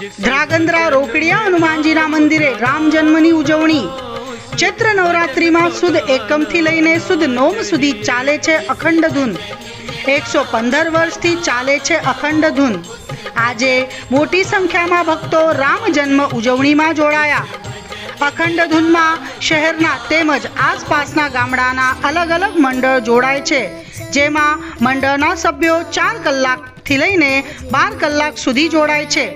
ધ્રાગંદ્રા રોકડિયા હનુમાનજીના મંદિરે રામ જન્મની ઉજવણી। ચૈત્ર નવરાત્રિમાં સુદ એકમથી લઈને સુદ નોમ સુધી ચાલે છે અખંડ ધૂન। 115 વર્ષથી ચાલે છે અખંડ ધૂન। આજે મોટી સંખ્યામાં ભક્તો રામ જન્મ ઉજવણીમાં જોડાયા। અખંડ ધૂનમાં શહેરના તેમજ આસપાસના ગામડાના અલગ અલગ મંડળ જોડાય છે, જેમાં મંડળના સભ્યો 4 કલાકથી લઈને 12 કલાક સુધી જોડાય છે।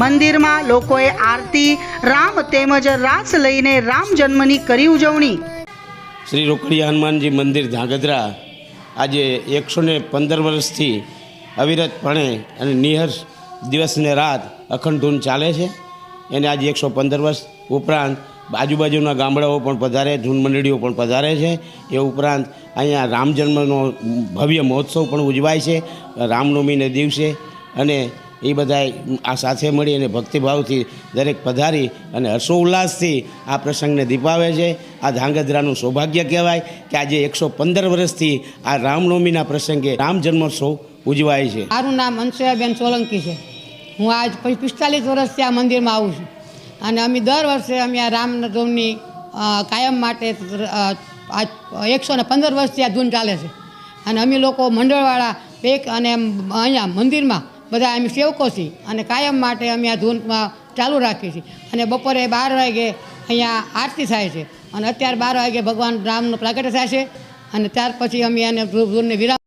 મંદિરમાં લોકોએ આરતી, રામ તેમજ રાસ લઈને રામ જન્મની કરી ઉજવણી। શ્રી રોકડિયા હનુમાનજી મંદિર ધ્રાંગધ્રા આજે 115 વર્ષથી અવિરતપણે અને નિહર્ષ દિવસ ને રાત અખંડ ધૂન ચાલે છે। એને આજે 115 વર્ષ ઉપરાંત આજુબાજુના ગામડાઓ પણ પધારે, ધૂન મંડળીઓ પણ પધારે છે। એ ઉપરાંત અહીંયા રામ જન્મનો ભવ્ય મહોત્સવ પણ ઉજવાય છે રામનવમીને દિવસે, અને એ બધા આ સાથે મળી અને ભક્તિભાવથી દરેક પધારી અને હર્ષોલ્લાસથી આ પ્રસંગને દીપાવે છે। આ ધ્રાંગધ્રાનું સૌભાગ્ય કહેવાય કે આજે 115 વર્ષથી આ રામનવમીના પ્રસંગે રામ જન્મોત્સવ ઉજવાય છે। મારું નામ અંશુયાબેન સોલંકી છે। હું આજ 45 વર્ષથી આ મંદિરમાં આવું છું, અને અમે દર વર્ષે અમે આ રામનવમી કાયમ માટે આજ 115 વર્ષથી આ ધૂન ચાલે છે, અને અમે લોકો મંડળવાળા અને અહીંયા મંદિરમાં બધા અમે સેવકો છીએ, અને કાયમ માટે અમે આ ધૂનમાં ચાલુ રાખીએ છીએ। અને બપોરે 12 વાગે અહીંયા આરતી થાય છે, અને અત્યારે 12 વાગે ભગવાન રામનો પ્રાગટ્ય થાય છે, અને ત્યાર પછી અમે એને ધૂનને વિરામ